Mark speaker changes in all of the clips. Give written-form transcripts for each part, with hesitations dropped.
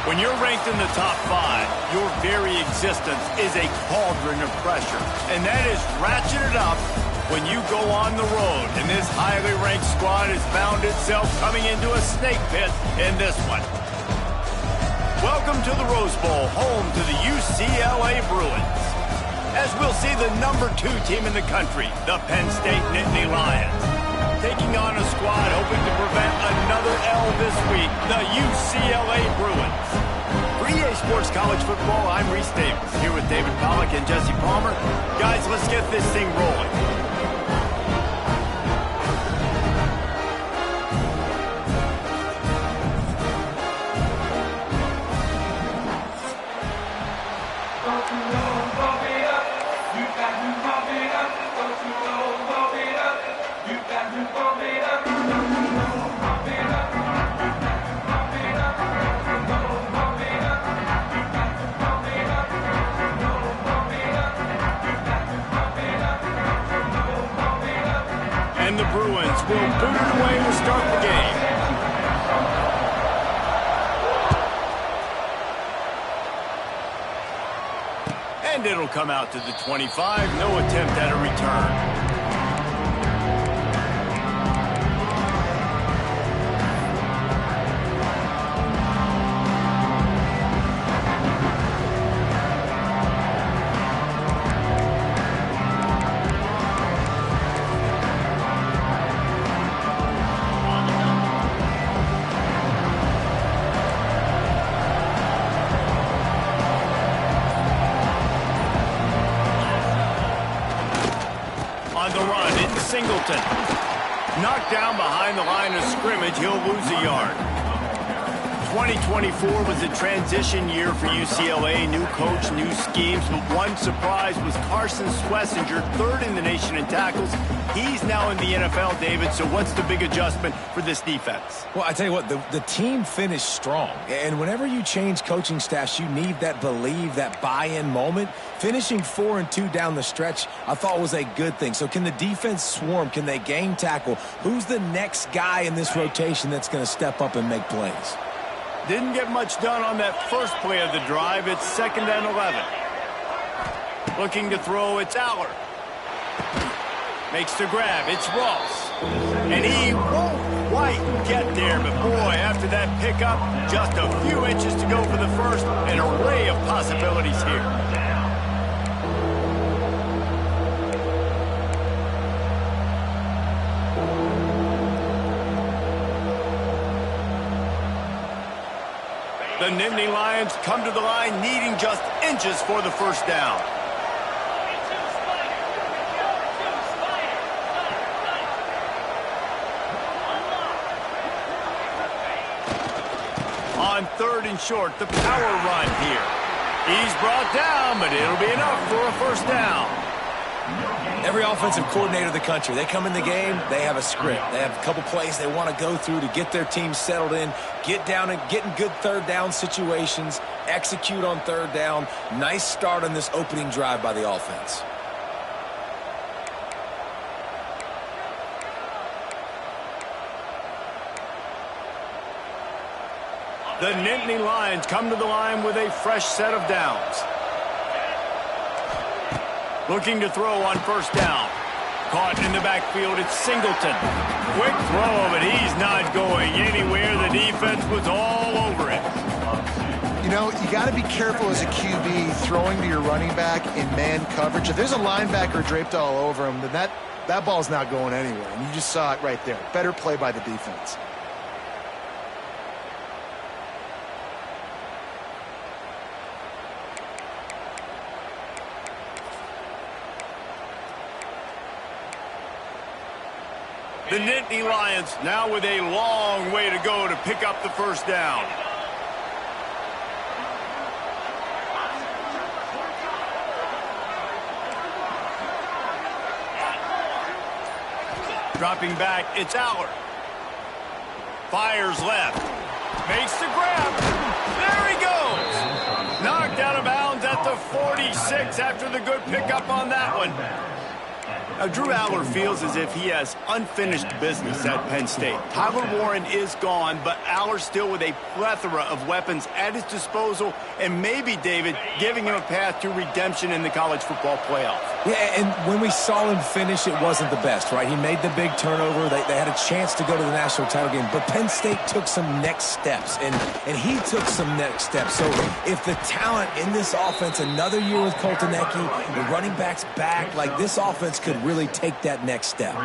Speaker 1: When you're ranked in the top 5, your very existence is a cauldron of pressure. And that is ratcheted up when you go on the road. And this highly ranked squad has found itself coming into a snake pit in this one. Welcome to the Rose Bowl, home to the UCLA Bruins. As we'll see the number 2 team in the country, the Penn State Nittany Lions, taking on a squad hoping to prevent another L this week, the UCLA Bruins. For EA Sports College Football, I'm Reese Davis, here with David Pollack and Jesse Palmer. Guys, let's get this thing rolling. And the Bruins will boot it away to start the game. And it'll come out to the 25. No attempt at a return. On the run, it's Singleton. Knocked down behind the line of scrimmage, he'll lose a yard. 2024 was a transition year for UCLA. New coach, new schemes, but one surprise was Carson Schlesinger, 3rd in the nation in tackles. He's now in the NFL, David, so what's the big adjustment for this defense?
Speaker 2: Well, I tell you what, the team finished strong. And whenever you change coaching staffs, you need that believe, that buy-in moment. Finishing 4-2 down the stretch, I thought was a good thing. So can the defense swarm? Can they game tackle? Who's the next guy in this rotation that's going to step up and make plays?
Speaker 1: Didn't get much done on that first play of the drive. It's 2nd and 11. Looking to throw, it's Aller. Makes the grab, it's Ross. And he won't quite get there, but boy, after that pickup, just a few inches to go for the first. An array of possibilities here. The Nittany Lions come to the line needing just inches for the first down. On 3rd and short, the power run here. He's brought down, but it'll be enough for a first down.
Speaker 2: Every offensive coordinator in the country, they come in the game, they have a script. They have a couple plays they want to go through to get their team settled in, get down and get in good 3rd down situations, execute on 3rd down. Nice start on this opening drive by the offense.
Speaker 1: The Nittany Lions come to the line with a fresh set of downs. Looking to throw on first down. Caught in the backfield, it's Singleton. Quick throw, but he's not going anywhere. The defense was all over it.
Speaker 3: You know, you got to be careful as a QB throwing to your running back in man coverage. If there's a linebacker draped all over him, then that ball's not going anywhere. And you just saw it right there. Better play by the defense.
Speaker 1: The Nittany Lions now with a long way to go to pick up the first down. Dropping back, it's Aller. Fires left. Makes the grab. There he goes. Knocked out of bounds at the 46 after the good pickup on that one. Now, Drew Aller feels as if he has unfinished business at Penn State. Tyler Warren is gone, but Aller still with a plethora of weapons at his disposal, and maybe, David, giving him a path to redemption in the college football playoff.
Speaker 2: Yeah, and when we saw him finish, it wasn't the best, right? He made the big turnover. They had a chance to go to the national title game, but Penn State took some next steps, and he took some next steps. So if the talent in this offense, another year with Colton Ecke, the running backs back, like this offense could really take that next step.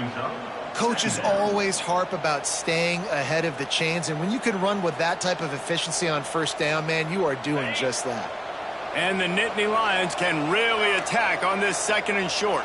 Speaker 3: Coaches always harp about staying ahead of the chains, and when you can run with that type of efficiency on first down, man, you are doing just that.
Speaker 1: And the Nittany Lions can really attack on this 2nd and short.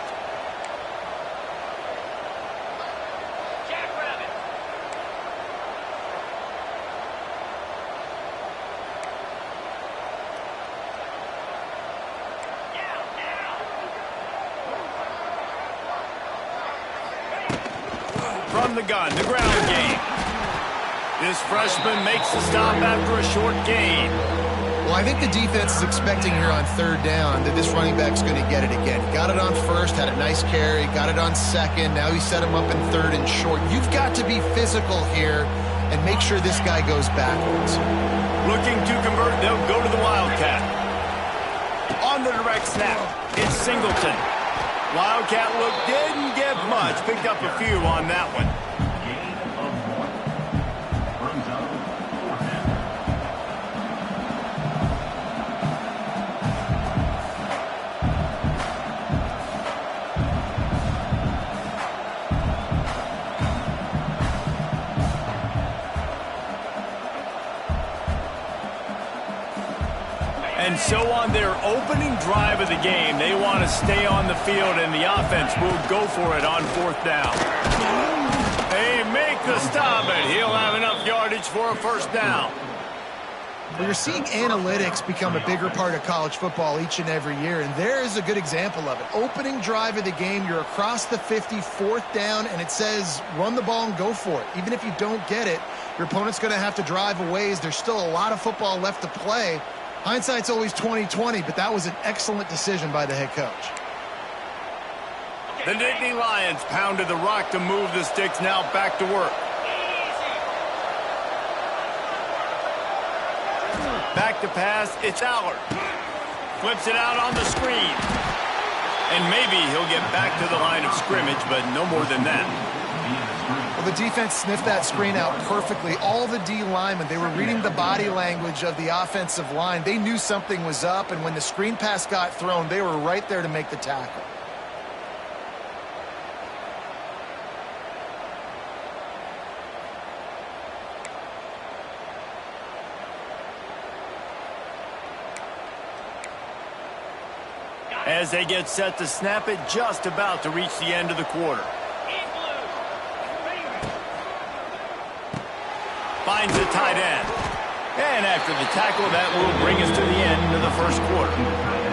Speaker 1: From the gun, the ground game. This freshman makes the stop after a short gain.
Speaker 3: Well, I think the defense is expecting here on 3rd down that this running back's going to get it again. He got it on 1st, had a nice carry, got it on 2nd. Now he set him up in 3rd and short. You've got to be physical here and make sure this guy goes backwards.
Speaker 1: Looking to convert, they'll go to the Wildcat. On the direct snap, it's Singleton. Wildcat look didn't get much, picked up a few on that one. And so on their opening drive of the game, they want to stay on the field, and the offense will go for it on 4th down. They make the stop, and he'll have enough yardage for a 1st down.
Speaker 3: Well, you're seeing analytics become a bigger part of college football each and every year, and there is a good example of it. Opening drive of the game, you're across the 50, 4th down, and it says run the ball and go for it. Even if you don't get it, your opponent's going to have to drive a ways. There's still a lot of football left to play. Hindsight's always 20/20, but that was an excellent decision by the head coach.
Speaker 1: The Nittany Lions pounded the rock to move the sticks, now back to work. Back to pass, it's Aller. Flips it out on the screen. And maybe he'll get back to the line of scrimmage, but no more than that.
Speaker 3: Well, the defense sniffed that screen out perfectly. All the D linemen, they were reading the body language of the offensive line. They knew something was up, and when the screen pass got thrown, they were right there to make the tackle.
Speaker 1: As they get set to snap it, just about to reach the end of the quarter. Finds the tight end. And after the tackle, that will bring us to the end of the 1st quarter.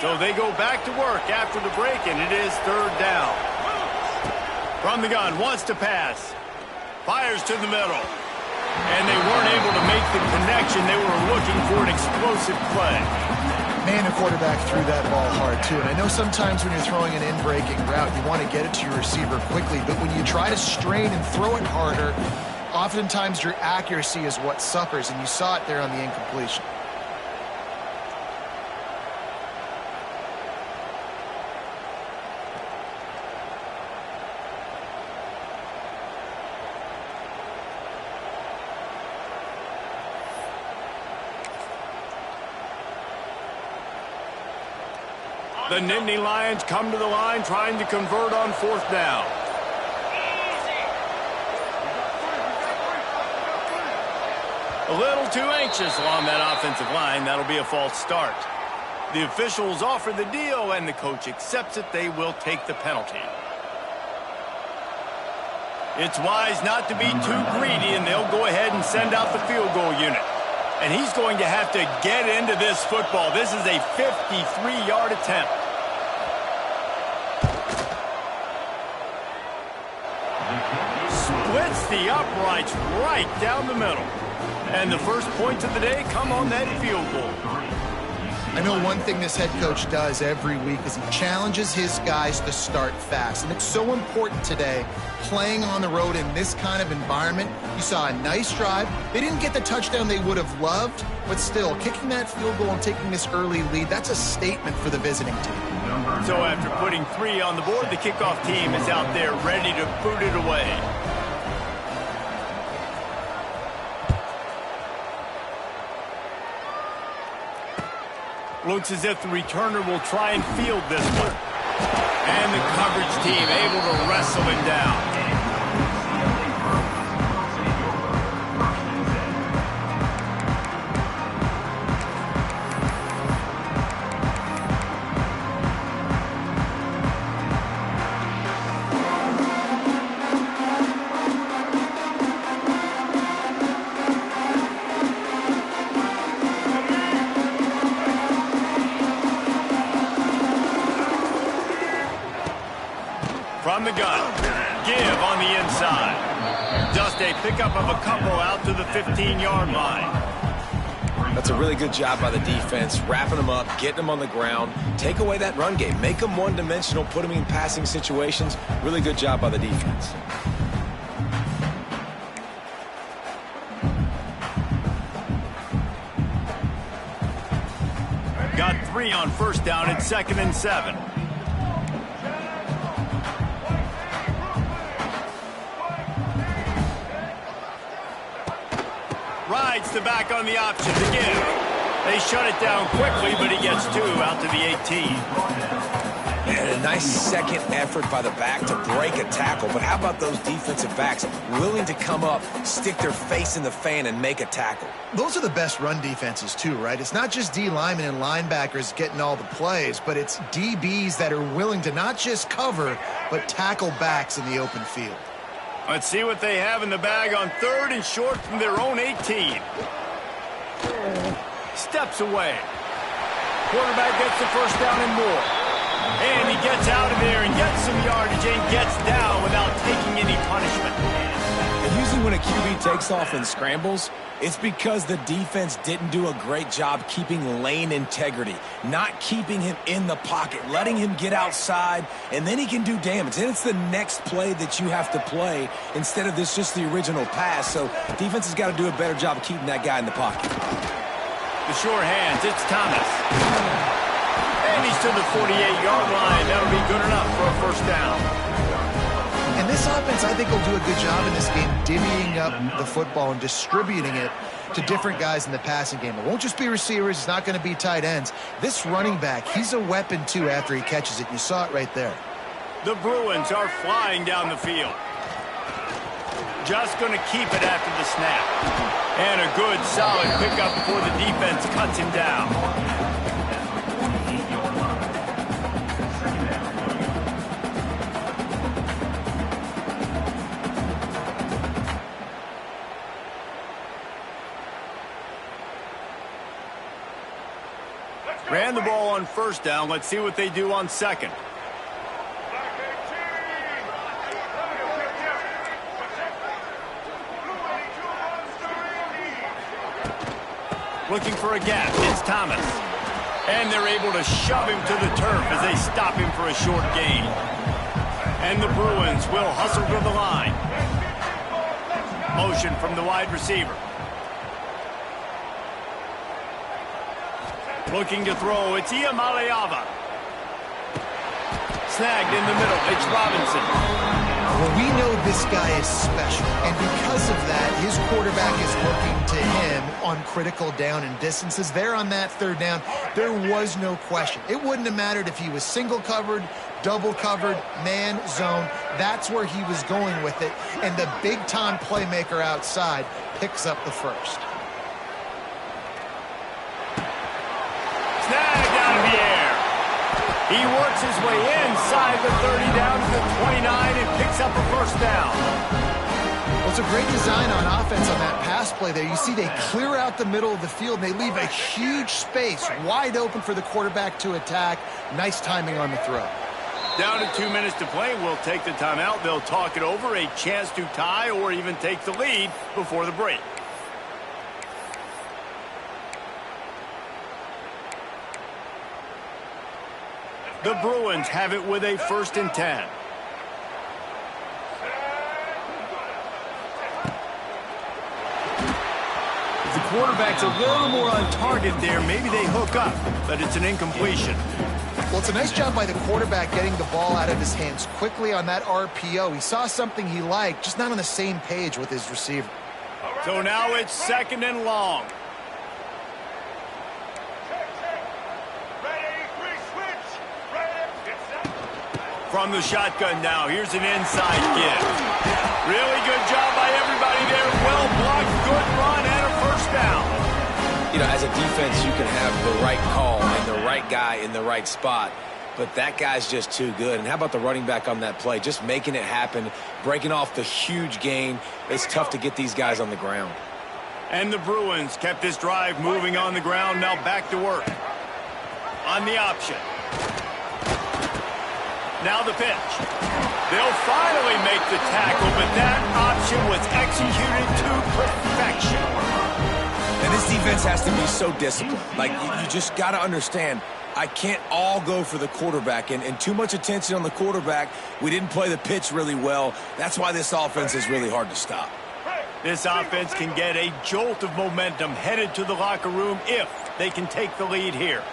Speaker 1: So they go back to work after the break, and it is 3rd down. From the gun, wants to pass. Fires to the middle. And they weren't able to make the connection. They were looking for an explosive play.
Speaker 3: Man, the quarterback threw that ball hard, too. And I know sometimes when you're throwing an in-breaking route, you want to get it to your receiver quickly. But when you try to strain and throw it harder, oftentimes your accuracy is what suffers. And you saw it there on the incompletion.
Speaker 1: The Nittany Lions come to the line trying to convert on 4th down. A little too anxious along that offensive line. That'll be a false start. The officials offer the deal, and the coach accepts it. They will take the penalty. It's wise not to be too greedy, and they'll go ahead and send out the field goal unit. And he's going to have to get into this football. This is a 53-yard attempt. Splits the uprights right down the middle. And the first points of the day come on that field goal.
Speaker 3: I know one thing this head coach does every week is he challenges his guys to start fast. And it's so important today, playing on the road in this kind of environment. You saw a nice drive. They didn't get the touchdown they would have loved, but still, kicking that field goal and taking this early lead, that's a statement for the visiting team.
Speaker 1: So after putting 3 on the board, the kickoff team is out there ready to boot it away. Looks as if the returner will try and field this one. And the coverage team able to wrestle him down. From the gun, give on the inside. Just a pickup of a couple out to the 15-yard line.
Speaker 2: That's a really good job by the defense, wrapping them up, getting them on the ground. Take away that run game. Make them one-dimensional, put them in passing situations. Really good job by the defense.
Speaker 1: Got 3 on first down at 2nd and 7. Rides the back on the option to give. They shut it down quickly, but he gets 2 out to the 18.
Speaker 2: And a nice second effort by the back to break a tackle. But how about those defensive backs willing to come up, stick their face in the fan, and make a tackle?
Speaker 3: Those are the best run defenses too, right? It's not just D linemen and linebackers getting all the plays, but it's DBs that are willing to not just cover, but tackle backs in the open field.
Speaker 1: Let's see what they have in the bag on 3rd and short from their own 18. Steps away. Quarterback gets the first down and more. And he gets out of there and gets some yardage and gets down without taking any punishment.
Speaker 2: And usually when a QB takes off and scrambles, it's because the defense didn't do a great job keeping lane integrity, not keeping him in the pocket, letting him get outside, and then he can do damage. And it's the next play that you have to play instead of this just the original pass. So defense has got to do a better job of keeping that guy in the pocket.
Speaker 1: The sure hands, it's Thomas. And he's to the 48-yard line. That'll be good enough for a first down.
Speaker 3: And this offense, I think, will do a good job in this game divvying up the football and distributing it to different guys in the passing game. It won't just be receivers. It's not going to be tight ends. This running back, he's a weapon, too, after he catches it. You saw it right there.
Speaker 1: The Bruins are flying down the field. Just going to keep it after the snap. And a good, solid pickup before the defense cuts him down. Ran the ball on first down. Let's see what they do on second. Looking for a gap. It's Thomas. And they're able to shove him to the turf as they stop him for a short gain. And the Bruins will hustle to the line. Motion from the wide receiver. Looking to throw, it's Iamaleava. Snagged in the middle, it's Robinson.
Speaker 3: Well, we know this guy is special, and because of that, his quarterback is looking to him on critical down and distances. There on that third down, there was no question. It wouldn't have mattered if he was single covered, double covered, man, zone. That's where he was going with it, and the big-time playmaker outside picks up the first.
Speaker 1: He works his way inside the 30 down to the 29 and picks up a first down.
Speaker 3: Well, it's a great design on offense on that pass play there. You see they clear out the middle of the field, and they leave a huge space wide open for the quarterback to attack. Nice timing on the throw.
Speaker 1: Down to 2 minutes to play. We'll take the timeout. They'll talk it over, a chance to tie or even take the lead before the break. The Bruins have it with a 1st and 10. If the quarterback's a little more on target there, maybe they hook up, but it's an incompletion.
Speaker 3: Well, it's a nice job by the quarterback getting the ball out of his hands quickly on that RPO. He saw something he liked, just not on the same page with his receiver.
Speaker 1: So now it's 2nd and long. From the shotgun now, here's an inside give. Really good job by everybody there. Well blocked, good run, and a first down.
Speaker 2: You know, as a defense, you can have the right call and the right guy in the right spot, but that guy's just too good. And how about the running back on that play? Just making it happen, breaking off the huge gain. It's tough to get these guys on the ground.
Speaker 1: And the Bruins kept this drive moving on the ground. Now back to work. On the option. Now the pitch. They'll finally make the tackle, but that option was executed to perfection.
Speaker 2: And this defense has to be so disciplined. Like, you just got to understand, I can't all go for the quarterback. And too much attention on the quarterback. We didn't play the pitch really well. That's why this offense is really hard to stop.
Speaker 1: This offense can get a jolt of momentum headed to the locker room if they can take the lead here.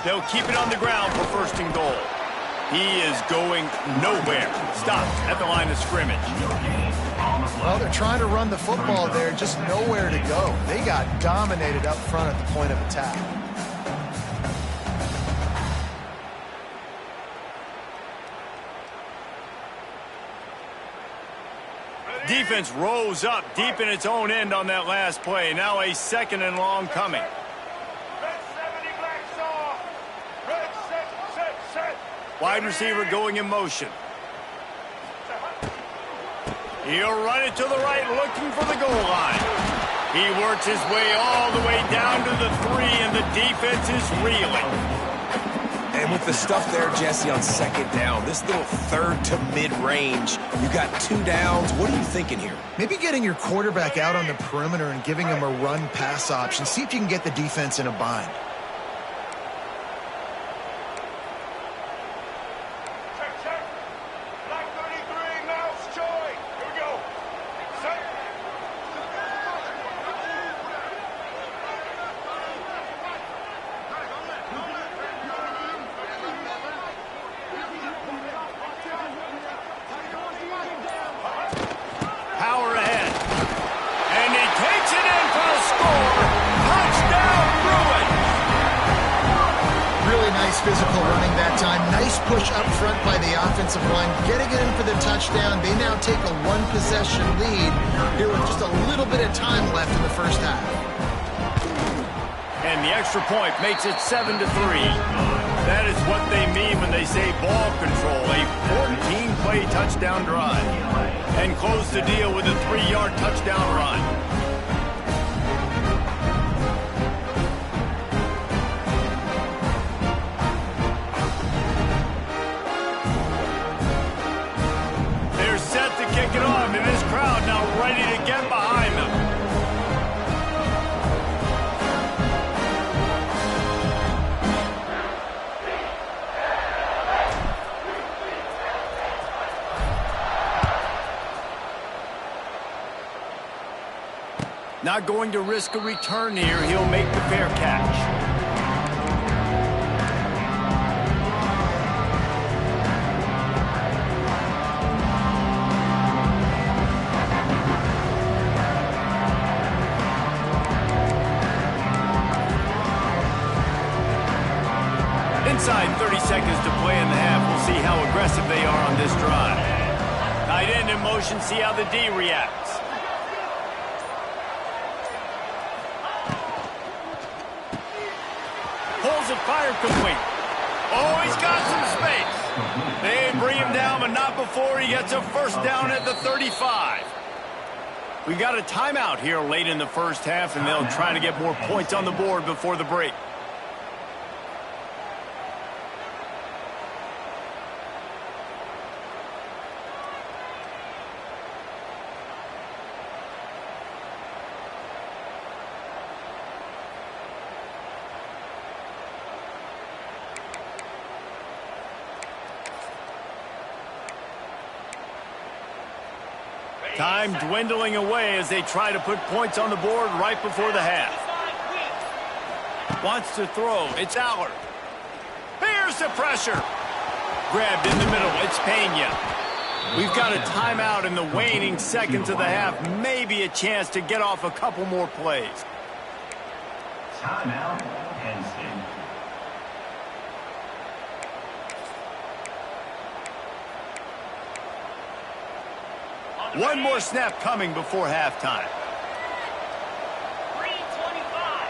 Speaker 1: They'll keep it on the ground for 1st and goal. He is going nowhere. Stopped at the line of scrimmage.
Speaker 3: Well, they're trying to run the football there, just nowhere to go. They got dominated up front at the point of attack.
Speaker 1: Defense rose up deep in its own end on that last play. Now a 2nd and long coming. Wide receiver going in motion. He'll run it to the right, looking for the goal line. He works his way all the way down to the 3, and the defense is reeling.
Speaker 2: And with the stuff there, Jesse, on 2nd down, this little 3rd to mid-range, you got 2 downs. What are you thinking here?
Speaker 3: Maybe getting your quarterback out on the perimeter and giving him a run-pass option. See if you can get the defense in a bind. Physical running that time. Nice push up front by the offensive line. Getting it in for the touchdown. They now take a 1-possession lead here with just a little bit of time left in the first half.
Speaker 1: And the extra point makes it 7-3. That is what they mean when they say ball control. A 14-play touchdown drive. And close the deal with a 3-yard touchdown run. Kick it off, and this crowd now ready to get behind them. Not going to risk a return here. He'll make the fair catch. Inside 30 seconds to play in the half. We'll see how aggressive they are on this drive. Tight end in motion, see how the D reacts. Is it fired complete? Oh, he's got some space. They bring him down, but not before he gets a first down at the 35. We got a timeout here late in the first half, and they'll try to get more points on the board before the break. Time dwindling away as they try to put points on the board right before the half. Wants to throw. It's Allard. Here's the pressure. Grabbed in the middle. It's Pena. We've got a timeout in the waning seconds of the half. Maybe a chance to get off a couple more plays.
Speaker 4: Timeout, Penn State.
Speaker 1: One more snap coming before halftime.
Speaker 4: 3:25.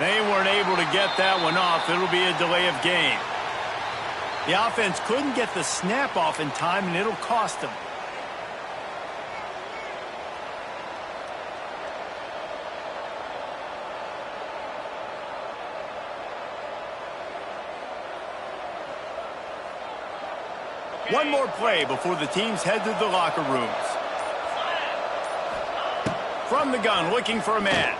Speaker 1: They weren't able to get that one off. It'll be a delay of game. The offense couldn't get the snap off in time, and it'll cost them. One more play before the teams head to the locker rooms. From the gun, looking for a man.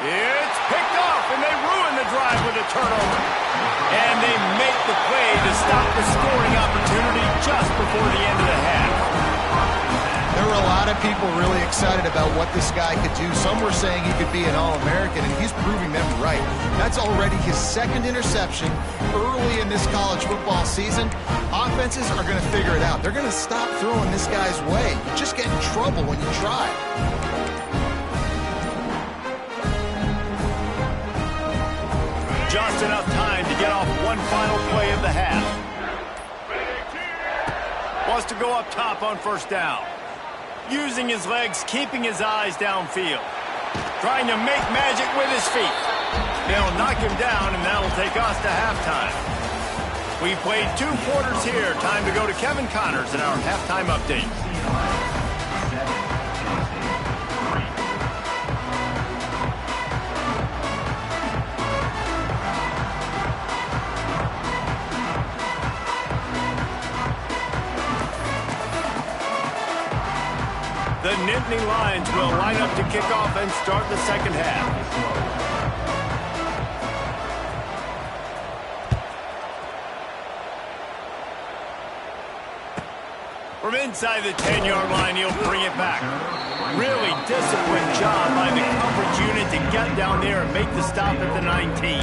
Speaker 1: It's picked off, and they ruin the drive with a turnover. And they make the play to stop the scoring opportunity just before the end of the half.
Speaker 3: There were a lot of people really excited about what this guy could do. Some were saying he could be an All-American, and he's proving them right. That's already his second interception early in this college football season. Offenses are going to figure it out. They're going to stop throwing this guy's way. You just get in trouble when you try.
Speaker 1: Just enough time to get off one final play of the half. Wants to go up top on first down. Using his legs, keeping his eyes downfield. Trying to make magic with his feet. They'll knock him down, and that'll take us to halftime. We played 2 quarters here. Time to go to Kevin Connors in our halftime update. The Nittany Lions will line up to kick off and start the second half. From inside the 10-yard line, he'll bring it back. Really disciplined job by the coverage unit to get down there and make the stop at the 19.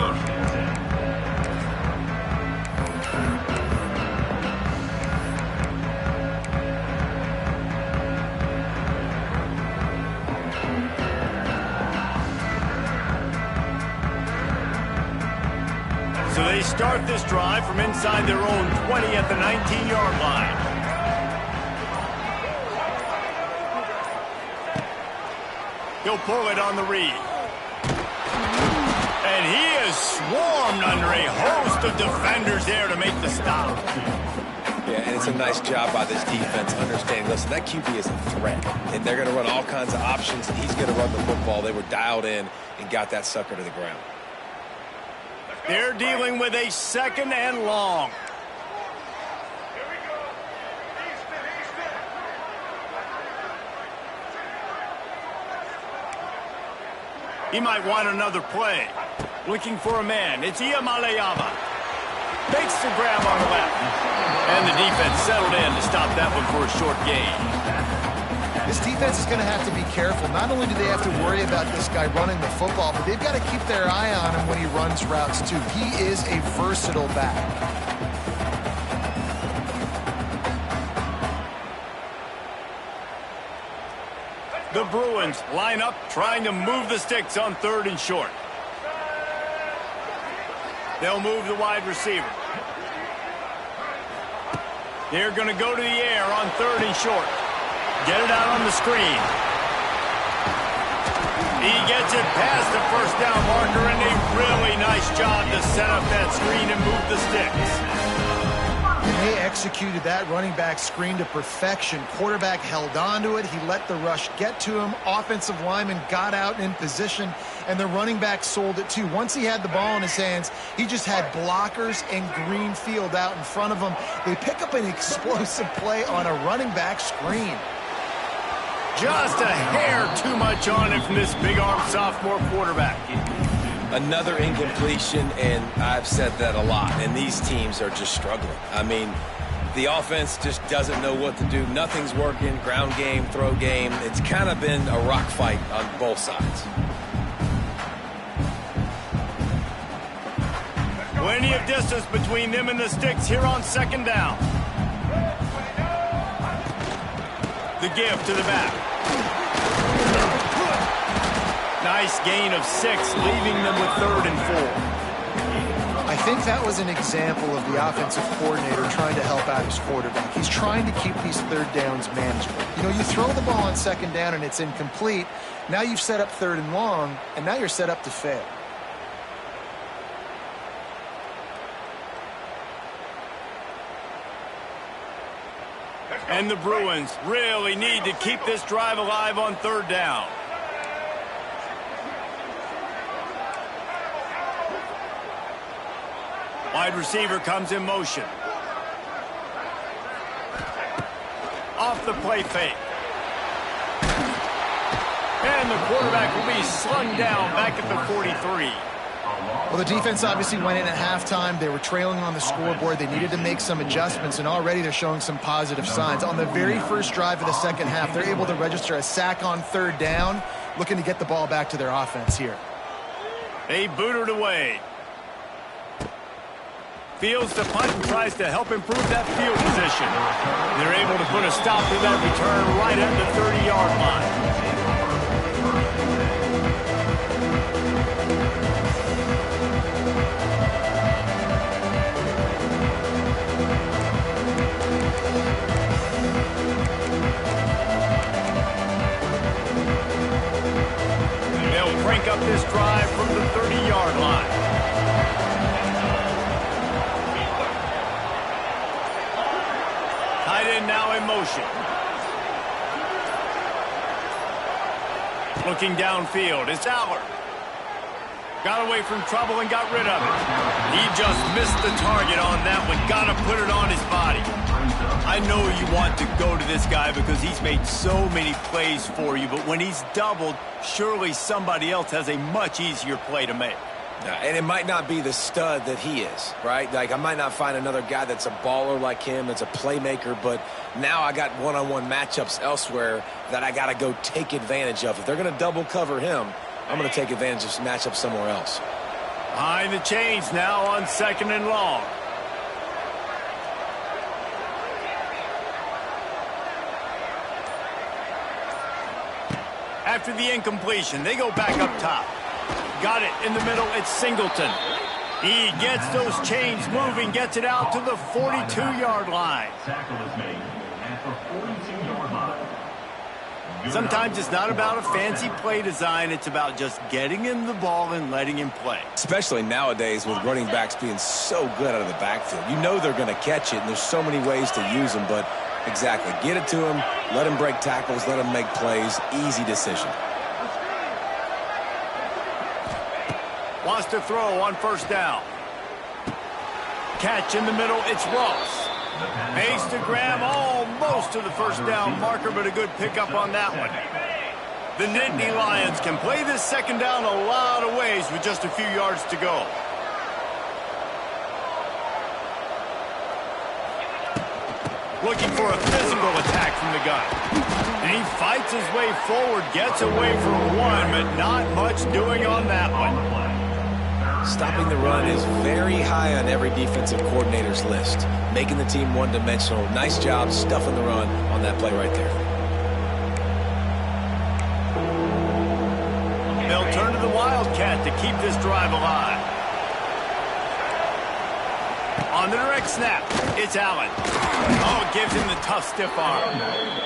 Speaker 1: So they start this drive from inside their own 20 at the 19-yard line. He'll pull it on the read. And he is swarmed under a host of defenders there to make the stop.
Speaker 2: Yeah, and it's a nice job by this defense understanding, listen, that QB is a threat. And they're going to run all kinds of options, and he's going to run the football. They were dialed in and got that sucker to the ground.
Speaker 1: They're dealing with a second and long. He might want another play. Looking for a man. It's Iamaleava. Makes the grab on the left. And the defense settled in to stop that one for a short gain.
Speaker 3: This defense is going to have to be careful. Not only do they have to worry about this guy running the football, but they've got to keep their eye on him when he runs routes, too. He is a versatile back.
Speaker 1: The Bruins line up, trying to move the sticks on 3rd and short. They'll move the wide receiver. They're going to go to the air on 3rd and short. Get it out on the screen. He gets it past the first down marker, and a really nice job to set up that screen and move the sticks.
Speaker 3: They executed that running back screen to perfection. Quarterback held on to it. He let the rush get to him. Offensive lineman got out in position, and the running back sold it too. Once he had the ball in his hands, he just had blockers and green field out in front of him. They pick up an explosive play on a running back screen.
Speaker 1: Just a hair too much on it from this big-arm sophomore quarterback.
Speaker 2: Another incompletion, and I've said that a lot, and these teams are just struggling. I mean, the offense just doesn't know what to do. Nothing's working. Ground game, throw game. It's kind of been a rock fight on both sides.
Speaker 1: Plenty of distance between them and the sticks here on 2nd down. The give to the back. Nice gain of 6, leaving them with 3rd and 4.
Speaker 3: I think that was an example of the offensive coordinator trying to help out his quarterback. He's trying to keep these 3rd downs manageable. You know, you throw the ball on 2nd down and it's incomplete. Now you've set up 3rd and long, and now you're set up to fail.
Speaker 1: And the Bruins really need to keep this drive alive on 3rd down. Wide receiver comes in motion. Off the play fake. And the quarterback will be slung down back at the 43.
Speaker 3: Well, the defense obviously went in at halftime. They were trailing on the scoreboard. They needed to make some adjustments, and already they're showing some positive signs. On the very first drive of the 2nd half, they're able to register a sack on 3rd down, looking to get the ball back to their offense here.
Speaker 1: They boot it away. Fields the punt and tries to help improve that field position. They're able to put a stop to that return right at the 30-yard line. They'll crank up this drive from the 30-yard line. Tight end now in motion. Looking downfield, it's Aller. Got away from trouble and got rid of it. He just missed the target on that one. Got to put it on his body. I know you want to go to this guy because he's made so many plays for you, but when he's doubled, surely somebody else has a much easier play to make.
Speaker 2: And it might not be the stud that he is, right? Like, I might not find another guy that's a baller like him, that's a playmaker, but now I got one-on-one matchups elsewhere that I got to go take advantage of. If they're going to double cover him, I'm going to take advantage of some matchups somewhere else.
Speaker 1: Behind the chains now on 2nd and long. After the incompletion, they go back up top. Got it in the middle, it's Singleton. He gets those chains moving, gets it out to the 42-yard line. Sometimes it's not about a fancy play design, it's about just getting him the ball and letting him play.
Speaker 2: Especially nowadays with running backs being so good out of the backfield. You know they're going to catch it, and there's so many ways to use them, but exactly, get it to him, let him break tackles, let him make plays, easy decision.
Speaker 1: Wants to throw on 1st down. Catch in the middle, it's Ross. Makes to grab almost to the 1st down marker, but a good pickup on that one. The Nittany Lions can play this 2nd down a lot of ways with just a few yards to go. Looking for a physical attack from the gun. And he fights his way forward, gets away from one, but not much doing on that one.
Speaker 2: Stopping the run is very high on every defensive coordinator's list. Making the team one-dimensional. Nice job stuffing the run on that play right there.
Speaker 1: They'll turn to the Wildcat to keep this drive alive. On the direct snap, it's Allen. Oh, it gives him the tough stiff arm.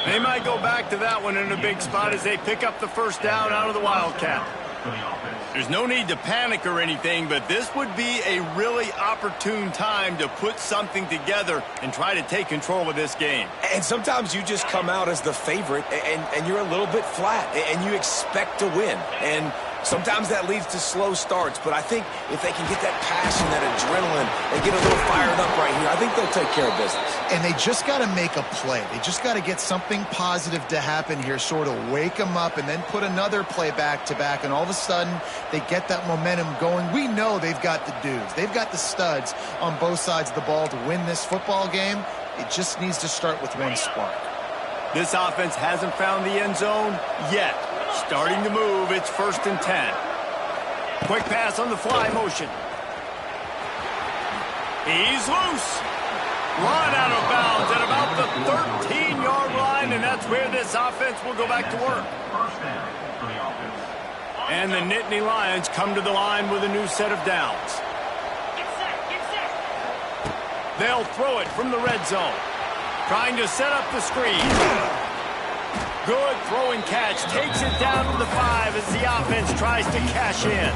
Speaker 1: They might go back to that one in a big spot as they pick up the first down out of the Wildcat. There's no need to panic or anything, but this would be a really opportune time to put something together and try to take control of this game.
Speaker 2: And sometimes you just come out as the favorite, and you're a little bit flat, and you expect to win. And sometimes that leads to slow starts, but I think if they can get that passion, that adrenaline, and get a little fired up right here, I think they'll take care of business.
Speaker 3: And they just got to make a play. They just got to get something positive to happen here, sort of wake them up, and then put another play back-to-back, and all of a sudden they get that momentum going. We know they've got the dudes. They've got the studs on both sides of the ball to win this football game. It just needs to start with one spark.
Speaker 1: This offense hasn't found the end zone yet. Starting to move, it's 1st and 10. Quick pass on the fly motion. He's loose. Run out of bounds at about the 13-yard line, and that's where this offense will go back to work. And the Nittany Lions come to the line with a new set of downs. They'll throw it from the red zone. Trying to set up the screen. Good throwing catch. Takes it down to the 5 as the offense tries to cash in.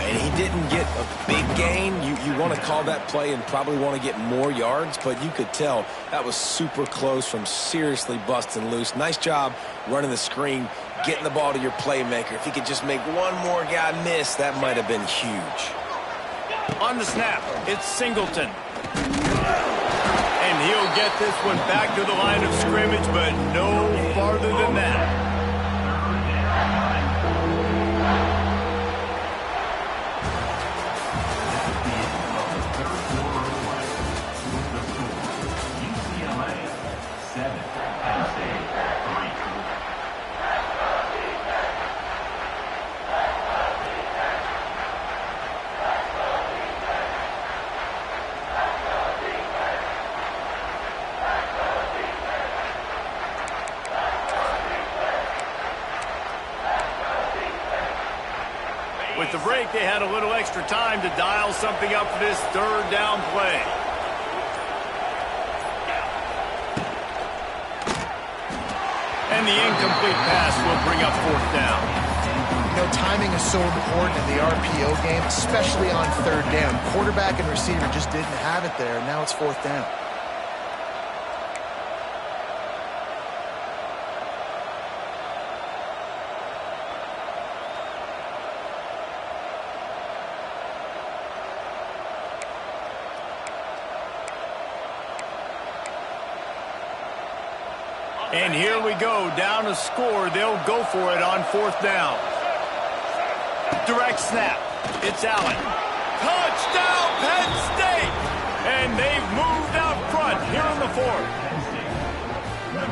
Speaker 2: And he didn't get a big gain. You want to call that play and probably want to get more yards, but you could tell that was super close from seriously busting loose. Nice job running the screen, getting the ball to your playmaker. If he could just make one more guy miss, that might have been huge.
Speaker 1: On the snap, it's Singleton. And he'll get this one back to the line of scrimmage, but no farther than that. With the break, they had a little extra time to dial something up for this 3rd down play. And the incomplete pass will bring up 4th down.
Speaker 3: You know, timing is so important in the RPO game, especially on 3rd down. Quarterback and receiver just didn't have it there, and now it's 4th down.
Speaker 1: And here we go, down a score. They'll go for it on 4th down. Direct snap. It's Allen. Touchdown, Penn State! And they've moved out front here in the 4th.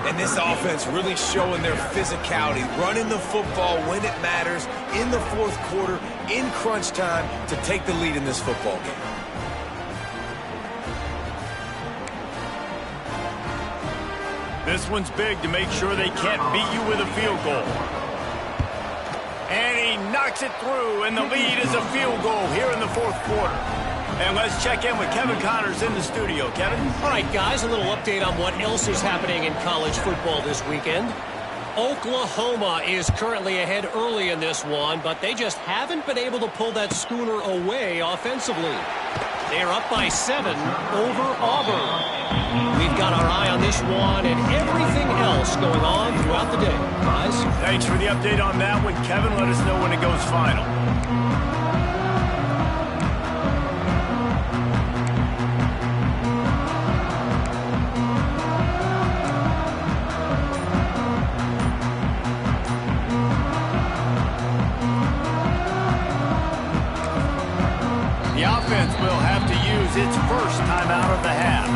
Speaker 2: And this offense really showing their physicality, running the football when it matters, in the 4th quarter, in crunch time, to take the lead in this football game.
Speaker 1: This one's big to make sure they can't beat you with a field goal. And he knocks it through, and the lead is a field goal here in the 4th quarter. And let's check in with Kevin Connors in the studio. Kevin?
Speaker 5: All right, guys, a little update on what else is happening in college football this weekend. Oklahoma is currently ahead early in this one, but they just haven't been able to pull that schooner away offensively. They are up by 7 over Auburn. We've got our eye on this one and everything else going on throughout the day. Guys?
Speaker 1: Thanks for the update on that one, Kevin. Let us know when it goes final. The offense will have to use its first timeout of the half.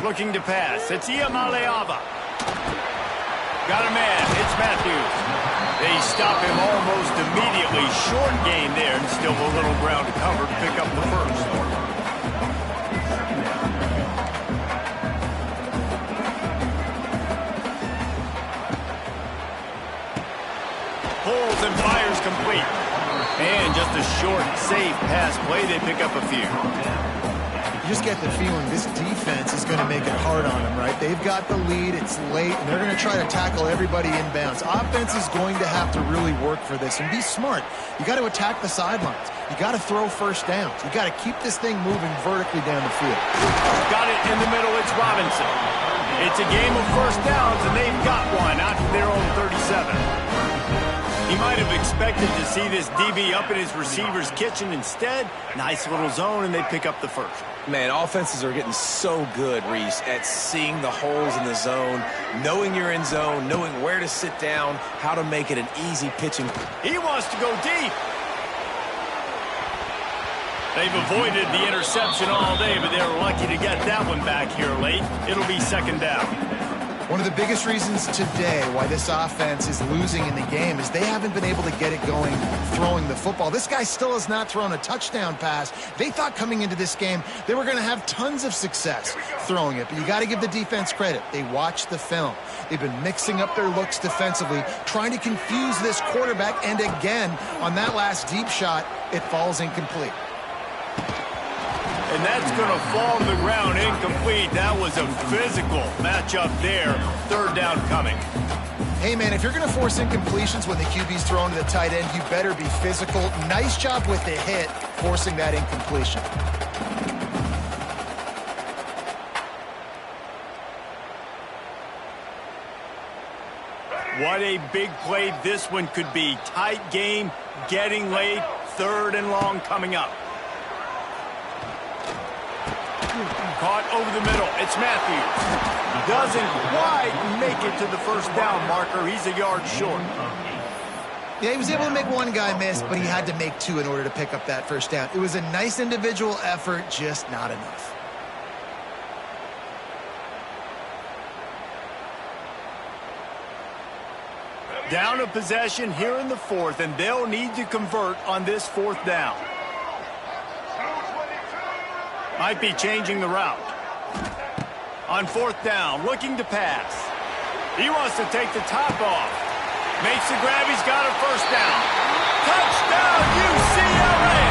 Speaker 1: Looking to pass. It's Iamaleava. Got a man. It's Matthews. They stop him almost immediately. Short gain there, and still a little ground to cover to pick up the first. Pulls and fires complete. And just a short, safe pass play. They pick up a few.
Speaker 3: You just get the feeling this defense is going to make it hard on them, right? They've got the lead, it's late, and they're going to try to tackle everybody inbounds. Offense is going to have to really work for this and be smart. You got to attack the sidelines. You got to throw first downs. You got to keep this thing moving vertically down the field.
Speaker 1: Got it in the middle. It's Robinson. It's a game of first downs, and they've got one out to their own 37. He might have expected to see this DB up in his receiver's kitchen. Instead, nice little zone, and they pick up the first.
Speaker 2: Man, offenses are getting so good, Reese, at seeing the holes in the zone, knowing you're in zone, knowing where to sit down, how to make it an easy pitching.
Speaker 1: He wants to go deep. They've avoided the interception all day, but they're lucky to get that one back here late. It'll be second down.
Speaker 3: One of the biggest reasons today why this offense is losing in the game is they haven't been able to get it going throwing the football. This guy still has not thrown a touchdown pass. They thought coming into this game they were going to have tons of success throwing it, but you got to give the defense credit. They watched the film. They've been mixing up their looks defensively, trying to confuse this quarterback, and again, on that last deep shot, it falls incomplete.
Speaker 1: And that's going to fall to the ground incomplete. That was a physical matchup there. Third down coming.
Speaker 3: Hey, man, if you're going to force incompletions when the QB's thrown to the tight end, you better be physical. Nice job with the hit, forcing that incompletion.
Speaker 1: What a big play this one could be. Tight game, getting late, third and long coming up. Caught over the middle. It's Matthews. Doesn't quite make it to the first down marker. He's a yard short.
Speaker 3: Yeah, he was able to make one guy miss, but he had to make two in order to pick up that first down. It was a nice individual effort, just not enough.
Speaker 1: Down a possession here in the fourth, and they'll need to convert on this fourth down. Might be changing the route. On fourth down, looking to pass. He wants to take the top off. Makes the grab. He's got a first down. Touchdown, UCLA!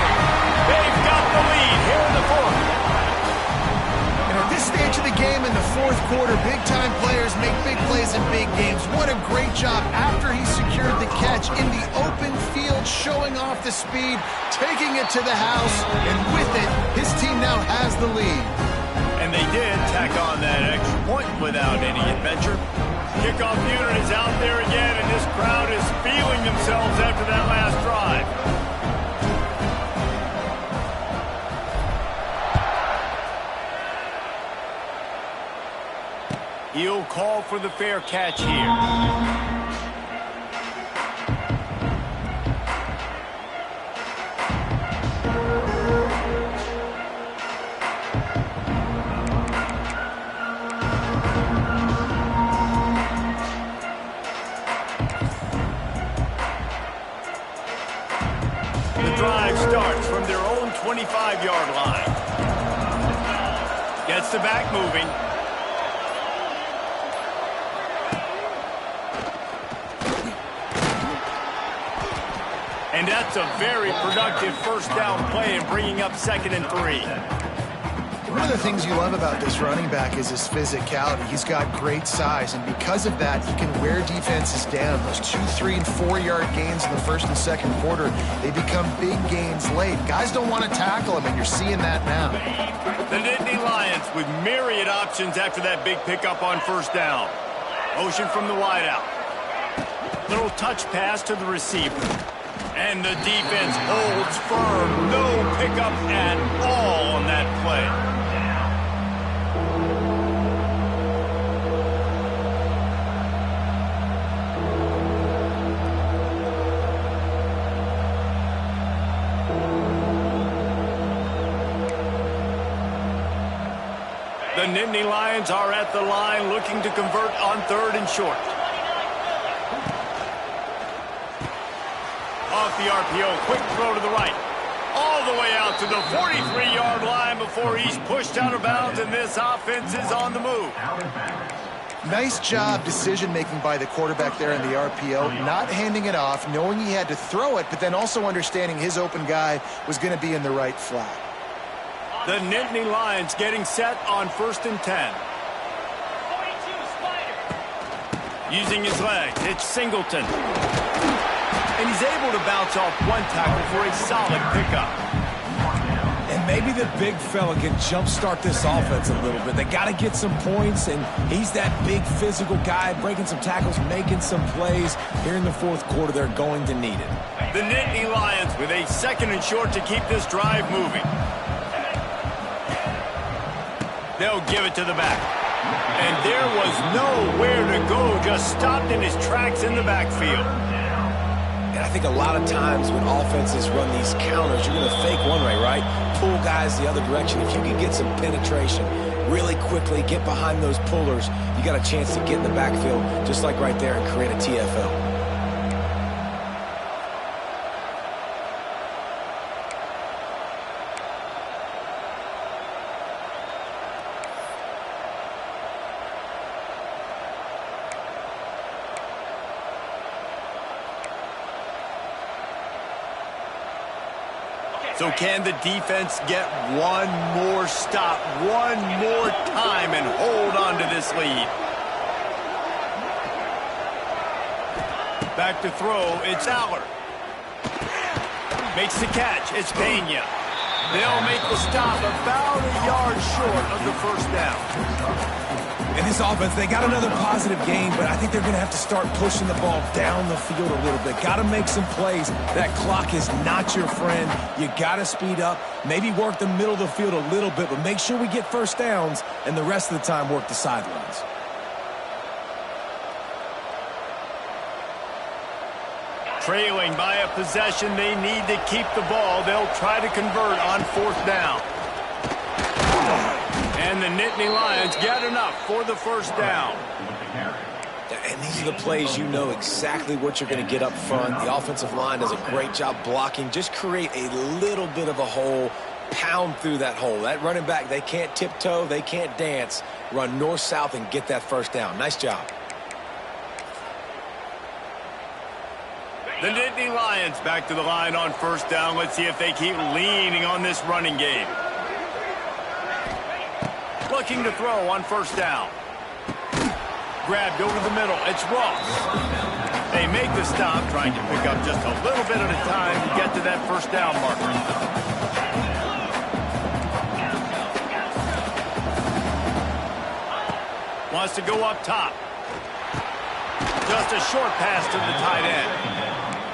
Speaker 1: They've got the lead here in the fourth.
Speaker 3: And at this stage of the game in the fourth quarter, big-time players make big plays in big games. What a great job after he secured the catch in the open field, showing off the speed, taking it to the house, and with it, his team now has the lead.
Speaker 1: And they did tack on that extra point without any adventure. Kickoff unit is out there again, and this crowd is feeling themselves after that last drive. He'll call for the fair catch here. The drive starts from their own 25-yard line. Gets the back moving. And that's a very productive first down play and bringing up 2nd and 3.
Speaker 3: One of the things you love about this running back is his physicality. He's got great size, and because of that, he can wear defenses down. Those 2, 3, and 4-yard gains in the first and second quarter, they become big gains late. Guys don't want to tackle him, and you're seeing that now.
Speaker 1: The Nittany Lions with myriad options after that big pickup on first down. Motion from the wideout. Little touch pass to the receiver. And the defense holds firm. No pickup at all on that play. The Nittany Lions are at the line looking to convert on 3rd and short. off the RPO. Quick throw to the right. All the way out to the 43-yard line before he's pushed out of bounds, and this offense is on the move.
Speaker 3: Nice job decision-making by the quarterback there in the RPO, not handing it off, knowing he had to throw it, but then also understanding his open guy was going to be in the right flat.
Speaker 1: The Nittany Lions getting set on 1st and 10.
Speaker 4: 42, Spider.
Speaker 1: Using his legs, it's Singleton. And he's able to bounce off one tackle for a solid pickup.
Speaker 2: And maybe the big fella can jumpstart this offense a little bit. They got to get some points, and he's that big physical guy, breaking some tackles, making some plays. Here in the 4th quarter, they're going to need it.
Speaker 1: The Nittany Lions with a 2nd and short to keep this drive moving. They'll give it to the back. And there was nowhere to go, just stopped in his tracks in the backfield.
Speaker 2: And I think a lot of times when offenses run these counters, you're going to fake one way, right? Pull guys the other direction. If you can get some penetration really quickly, get behind those pullers, you got a chance to get in the backfield just like right there and create a TFL.
Speaker 1: So can the defense get one more stop, one more time, and hold on to this lead? Back to throw, it's Aller. Makes the catch, it's Pena. They'll make the stop about a yard short of the 1st down.
Speaker 2: In this offense, they got another positive game, but I think they're going to have to start pushing the ball down the field a little bit. Got to make some plays. That clock is not your friend. You got to speed up, maybe work the middle of the field a little bit, but make sure we get 1st downs, and the rest of the time work the sidelines.
Speaker 1: Trailing by a possession, they need to keep the ball. They'll try to convert on 4th down. And the Nittany Lions get enough for the 1st down.
Speaker 2: And these are the plays you know exactly what you're going to get up front. The offensive line does a great job blocking. Just create a little bit of a hole, pound through that hole. That running back, they can't tiptoe, they can't dance. Run north-south and get that 1st down. Nice job.
Speaker 1: The Nittany Lions back to the line on 1st down. Let's see if they keep leaning on this running game. Looking to throw on 1st down. Grabbed over the middle. It's Ross. They make the stop, trying to pick up just a little bit at a time to get to that 1st down marker. Wants to go up top. Just a short pass to the tight end.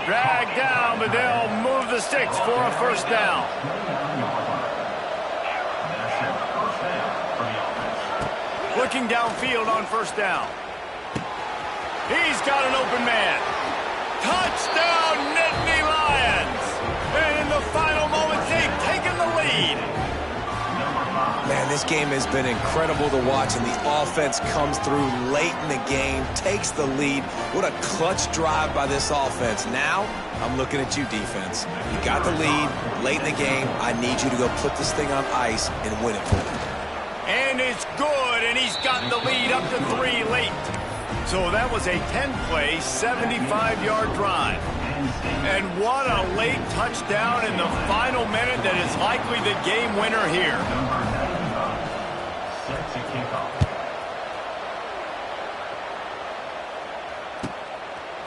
Speaker 1: Dragged down, but they'll move the sticks for a 1st down. Looking downfield on 1st down. He's got an open man. Touchdown, Nittany Lions! And in the final moments, they've taken the lead.
Speaker 2: Man, this game has been incredible to watch, and the offense comes through late in the game, takes the lead. What a clutch drive by this offense. Now, I'm looking at you, defense. You got the lead late in the game. I need you to go put this thing on ice and win it for me.
Speaker 1: And it's good, and he's gotten the lead up to 3 late. So that was a 10-play, 75-yard drive. And what a late touchdown in the final minute that is likely the game winner here.
Speaker 4: Set to kick off.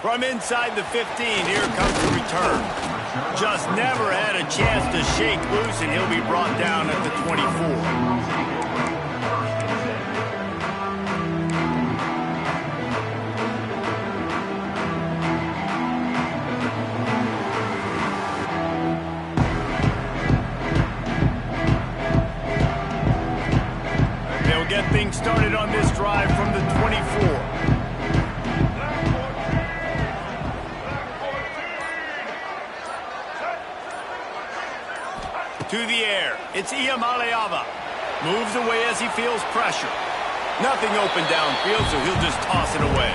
Speaker 1: From inside the 15, here comes the return. Just never had a chance to shake loose, and he'll be brought down at the 24. Get things started on this drive from the 24. To the air, it's Iamaleava. Moves away as he feels pressure. Nothing open downfield, so he'll just toss it away.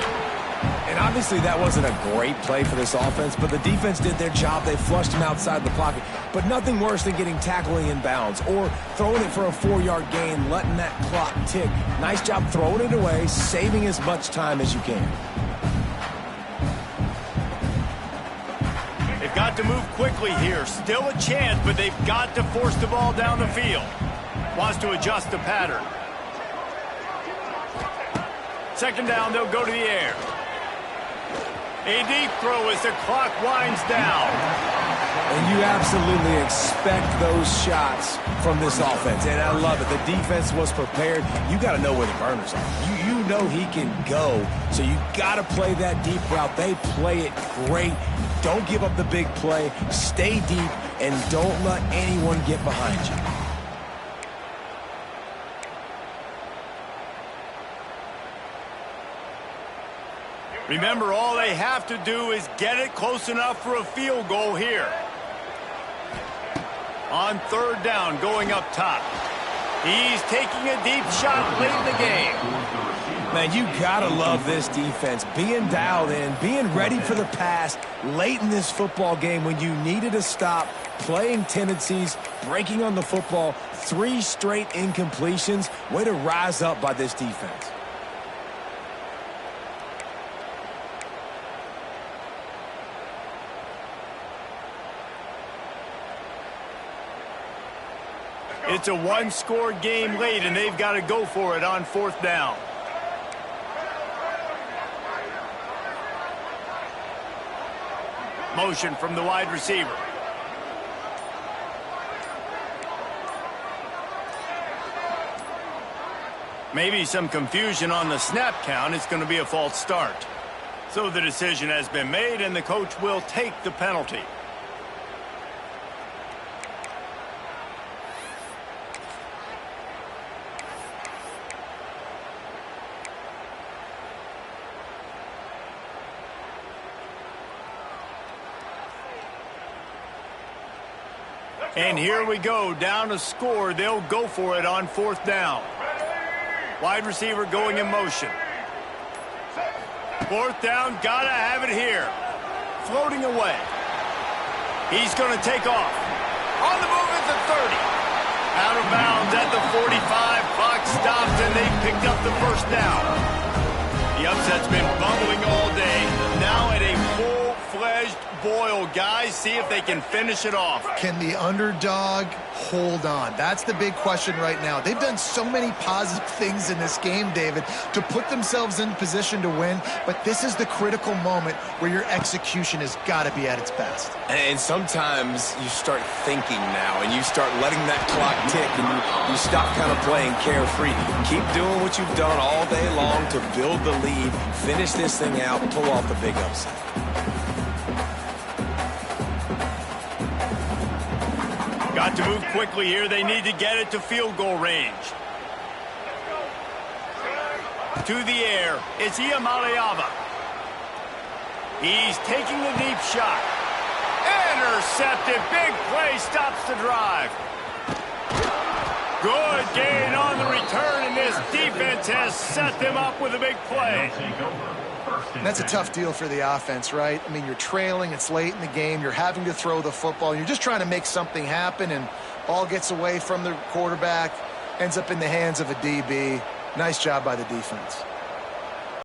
Speaker 2: And obviously that wasn't a great play for this offense, but the defense did their job. They flushed him outside the pocket. But nothing worse than getting tackled in bounds or throwing it for a 4-yard gain, letting that clock tick. Nice job throwing it away, saving as much time as you can.
Speaker 1: They've got to move quickly here. Still a chance, but they've got to force the ball down the field. Wants to adjust the pattern. Second down, they'll go to the air. A deep throw as the clock winds down.
Speaker 2: And you absolutely expect those shots from this offense. And I love it. The defense was prepared. You got to know where the burners are. You know he can go. So you got to play that deep route. They play it great. Don't give up the big play. Stay deep and don't let anyone get behind you.
Speaker 1: Remember, all they have to do is get it close enough for a field goal here. On third down, going up top. He's taking a deep shot late in the game.
Speaker 2: Man, you gotta love this defense. Being dialed in, being ready for the pass late in this football game when you needed a stop, playing tendencies, breaking on the football, 3 straight incompletions. Way to rise up by this defense.
Speaker 1: It's a one-score game late, and they've got to go for it on fourth down. Motion from the wide receiver. Maybe some confusion on the snap count. It's going to be a false start. So the decision has been made, and the coach will take the penalty. And here we go, down to score. They'll go for it on fourth down. Wide receiver going in motion. Fourth down, gotta have it here. Floating away. He's gonna take off. On the move at the 30. Out of bounds at the 45. Clock stopped and they picked up the first down. The upset's been bubbling all day. Now at a full-fledged boil, guys. See if they can finish it off.
Speaker 3: Can the underdog hold on? That's the big question right now. They've done so many positive things in this game, David, to put themselves in position to win, but this is the critical moment where your execution has got to be at its best.
Speaker 2: And sometimes you start thinking now, and you start letting that clock tick, and you stop kind of playing carefree. Keep doing what you've done all day long to build the lead, finish this thing out, pull off the big upset.
Speaker 1: Got to move quickly here. They need to get it to field goal range. To the air, it's Iamaleava. He's taking the deep shot. Intercepted. Big play stops the drive. Good gain on the return, and this defense has set them up with a big play.
Speaker 3: That's a tough deal for the offense, right? I mean, you're trailing, it's late in the game, you're having to throw the football, you're just trying to make something happen, and ball gets away from the quarterback, ends up in the hands of a DB. Nice job by the defense.